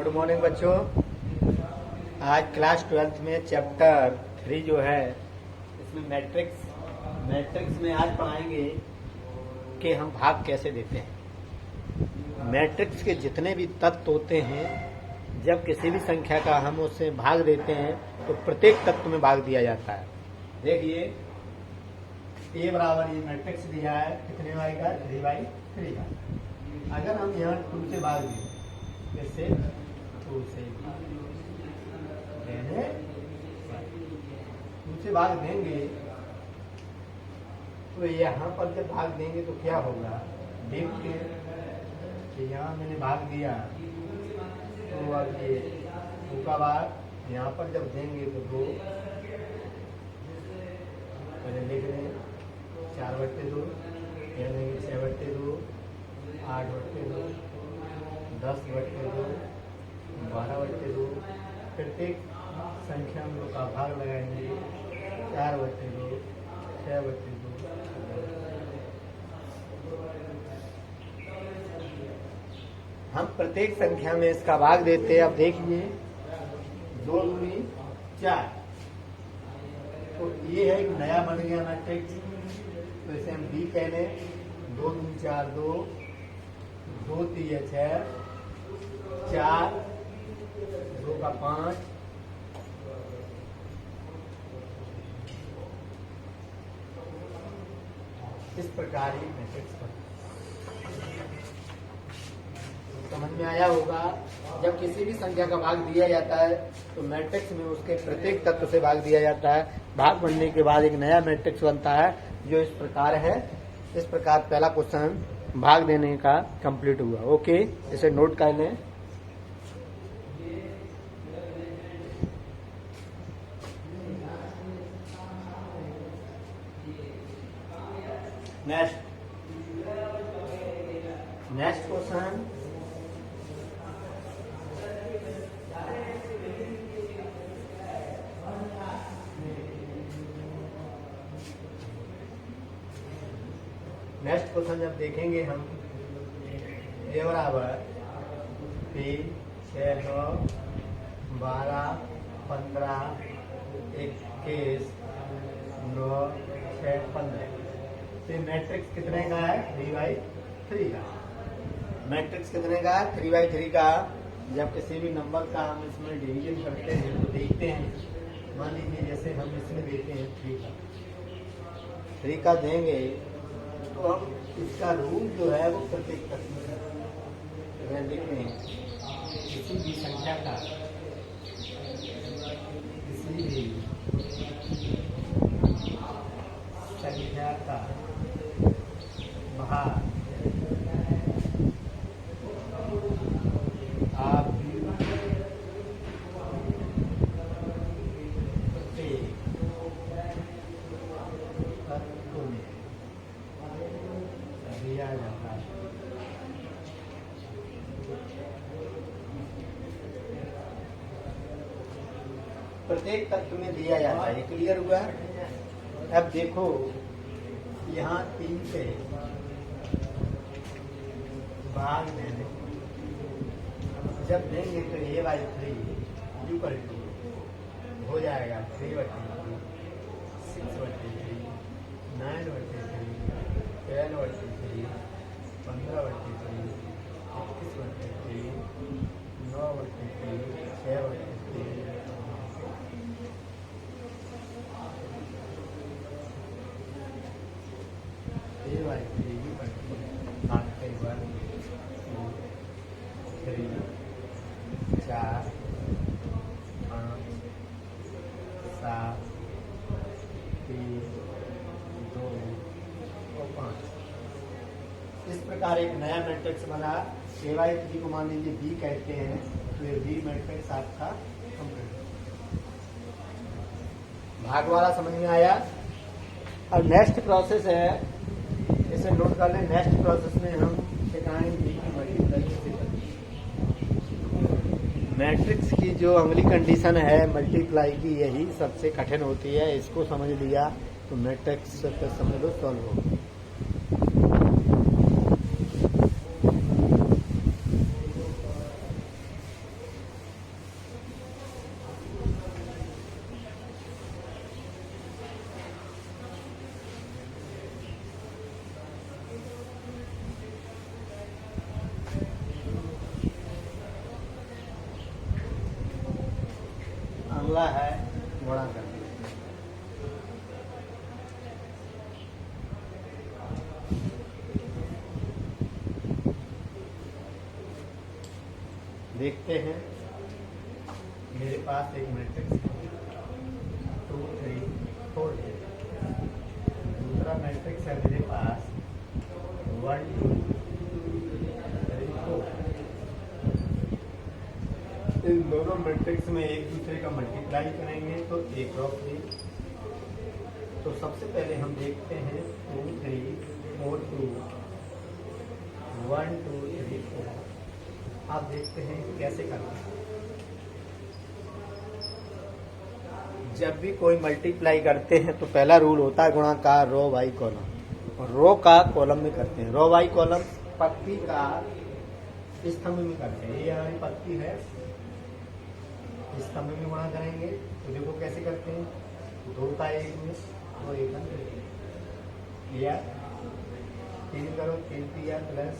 Good morning बच्चों। आज class 12th में चैप्टर 3 जो है इसमें मैट्रिक्स में आज पढ़ाएंगे कि हम भाग कैसे देते हैं। मैट्रिक्स के जितने भी तत्व होते हैं, जब किसी भी संख्या का हम उससे भाग देते हैं तो प्रत्येक तत्व में भाग दिया जाता है। देखिए ए बराबर ये मैट्रिक्स दिया है, कितने वाई का 3/3 का। अगर हम यहाँ 2 से भाग दें, इससे 2 से भाग देंगे तो यहाँ पर जब भाग देंगे तो क्या होगा, देखते हैं कि यहाँ मैंने भाग दिया तो अब ये 2 का भाग यहाँ पर जब देंगे तो 2 पहले लिख रहे हैं 4/2, यहाँ देंगे 6/2, 8/2, 10/2, 12/2। प्रत्येक संख्या में लोग का भाग लगाएंगे 4/2, 6/2। हम प्रत्येक संख्या में इसका भाग देते हैं। अब देखिए 2 दूनी 4, तो ये है एक नया बन गया मैट्रिक्स, तो इसे हम डी कह लें। 2 दूनी 4, 2, 2 3 6, 4, 2 का 5, इस प्रकार ही मैट्रिक्स पर समझ में आया होगा। जब किसी भी संख्या का भाग दिया जाता है तो मैट्रिक्स में उसके प्रत्येक तत्व से भाग दिया जाता है। भाग बनने के बाद एक नया मैट्रिक्स बनता है जो इस प्रकार है। इस प्रकार पहला क्वेश्चन भाग देने का कंप्लीट हुआ। ओके, इसे नोट कर लें। नेक्स्ट क्वेश्चन, जब देखेंगे हम ए बराबर 3, 6, 9, 12, 15, 21, 9, 6, 15। तो मैट्रिक्स कितने का है 3/3 का। मैट्रिक्स कितने का है 3/3 का। जब किसी भी नंबर का हम इसमें डिवीजन करते हैं तो देखते हैं, मान लीजिए जैसे हम इसमें देते हैं 3 का देंगे तो हम इसका रूट जो है वो प्रत्येक तत्व में लिखते हैं। किसी भी संख्या का भाग आप प्रत्येक तत्व में दिया जाता है। प्रत्येक तत्व में दिया जाता है। क्लियर हुआ। अब देखो यहाँ 3 से भाग देने जब देंगे तो a/3 हो जाएगा 3/3, 6/3, 9/3, 12/3, 15/3, 21/3, 9/3, 6/3। इस प्रकार एक नया मैट्रिक्स बना। a/3 को मान लीजिए बी कहते हैं, तो ये बी मैट्रिक्स आपका कंप्लीट। भाग वाला समझ में आया। अब नेक्स्ट प्रोसेस है, इसे नोट कर लें। नेक्स्ट प्रोसेस में हम सिखाएंगे मैट्रिक्स की जो अगली कंडीशन है मल्टीप्लाई की, यही सबसे कठिन होती है। इसको समझ लिया तो मैट्रिक्स समझ लो सॉल्व हो। अगला है गुणा करना। देखते हैं, मेरे पास एक मैट्रिक्स है 2 3 4। दूसरा मैट्रिक्स है मेरे पास 1 2 3 4। इन दोनों मैट्रिक्स में एक दूसरे का मल्टीप्लाई करेंगे तो ए क्रॉस बी। तो सबसे पहले हम देखते हैं 2 3 4 2 1 2 3 4। आप देखते हैं कैसे करना है। जब भी कोई मल्टीप्लाई करते हैं तो पहला रूल होता है गुणाकार रो बाई कॉलम, और रो का कॉलम में करते हैं। रो बाई कॉलम पत्ती का स्तंभ में करते हैं। ये हमारी पत्ती है, स्तंभ में गुणा करेंगे तो देखो कैसे करते हैं। 2 का 1 में और 1 का 2 लिया, 3 करो 3 दिया प्लस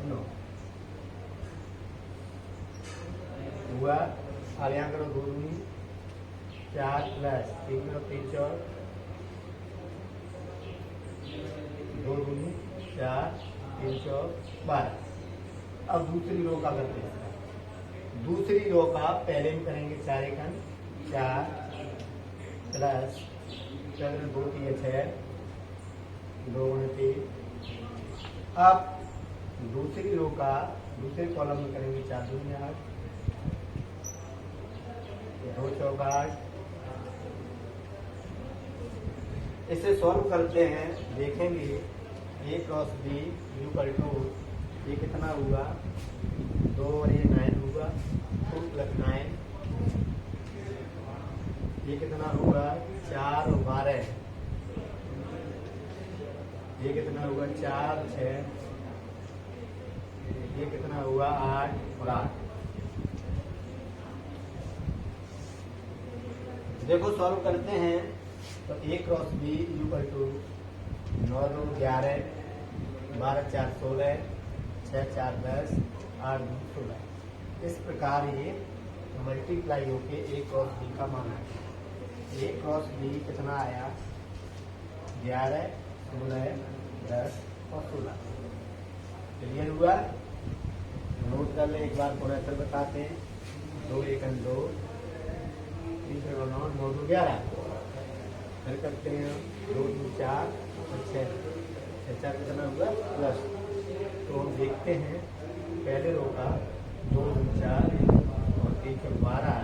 9 हुआ। और यहाँ करो 2 दूनी 4 प्लस 3 करो 3 4 2 दूनी 4 3 4 12। अब दूसरी रो का करते हैं। दूसरी रो का पहले में करेंगे 4 एकन 4 प्लस 2 3 6 2 3। अब दूसरी रो का दूसरे कॉलम में करेंगे 4 दूनी 8 2 4 8। इसे सॉल्व करते हैं, देखेंगे ए क्रॉस बी इक्वल टू ये कितना हुआ 2 और ये 9 हुआ 2 प्लस 9। ये कितना हुआ 4 और 12। ये कितना हुआ 4 6। ये कितना हुआ 8 और 8। देखो सॉल्व करते हैं तो ए क्रॉस बी इक्वल टू 9 2 11 12 4 16 6 4 10 8 2 16। इस प्रकार ये मल्टीप्लाई होके ए क्रॉस बी का मान आया। ए क्रॉस बी कितना आया 11 16 10 और 16। क्लियर हुआ। नोट कर ले एक बार, थोड़ा सा बताते हैं। 2 1 2 3 9 9 2 11। फिर करते हैं 2 2 4 और 6 4 कितना हुआ प्लस। तो हम देखते हैं पहले रो का 2 2 4 और 3 4 12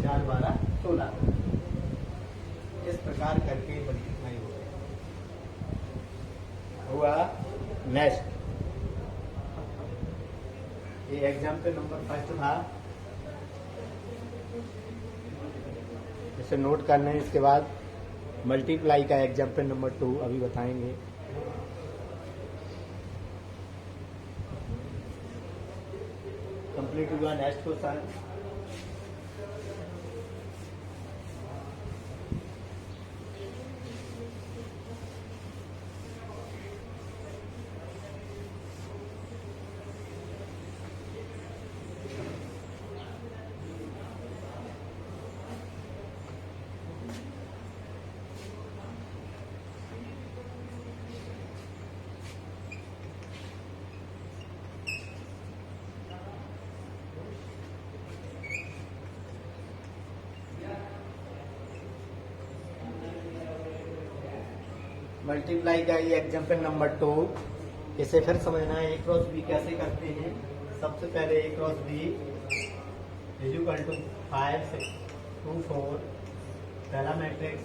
4 12 16। इस प्रकार करके मल्टीप्लाई हो गया हुआ। नेक्स्ट ये एग्जाम्पल नंबर 1 था, इसे नोट करना है। इसके बाद मल्टीप्लाई का एग्जाम्पल नंबर 2 अभी बताएंगे। कंप्लीट हुआ। नेक्स्ट क्वेश्चन मल्टीप्लाई का ये एग्जाम्पल नंबर 2। इसे फिर समझना है ए क्रॉस बी कैसे करते हैं। सबसे पहले ए क्रॉस बी इक्वल टू 5 6 2 4 पहला मैट्रिक्स।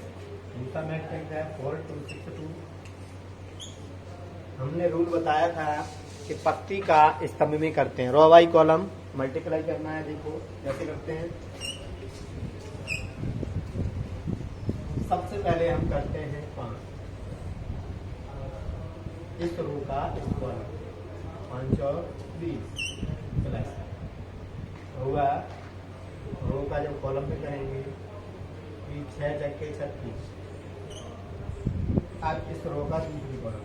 दूसरा मैट्रिक्स है 4 2 6 2। हमने रूल बताया था कि पत्ती का स्तंभ में करते हैं। रो बाई कॉलम मल्टीप्लाई करना है। देखो कैसे करते हैं। सबसे पहले हम करते हैं 5 इस रो का स्क्वायर 5 और 20 प्लस होगा। रो का जब कॉलम में करेंगे 6 जगह 36। अब इस रो का दूसरी कॉलम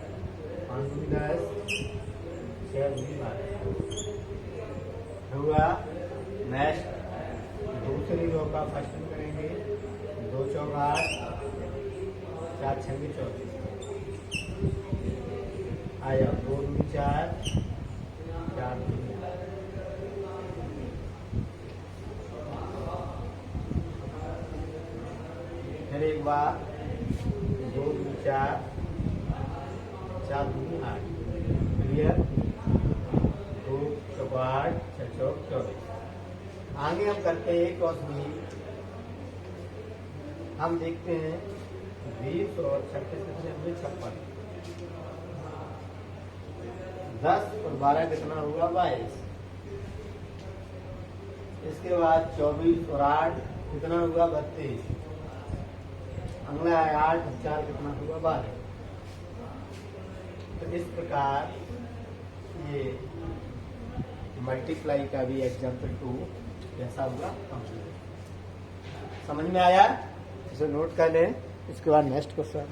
5 2 10 6 2 12 हुआ। नेक्स्ट दूसरी रो का फर्स्ट में करेंगे 2 चौक 8, 4 छंगे 24, आया 2 दूनी 4, 4 दूनी 8। फिर एक बार 2 दूनी 4, 4 दूनी 8, क्लियर। 2 चौक 8, 6 चौक 24। आगे हम करते हैं क्रॉस बी। हम देखते हैं 20 और 36 कितने हुए 56, 10 और 12 कितना हुआ 22। इसके बाद 24 और 8 कितना हुआ 32। अगला है 8 और 4 कितना हुआ 12। तो इस प्रकार ये मल्टीप्लाई का भी एग्जाम्पल 2 कैसा हुआ कंप्लीट। समझ में आया? इसे नोट कर लें। इसके बाद नेक्स्ट क्वेश्चन।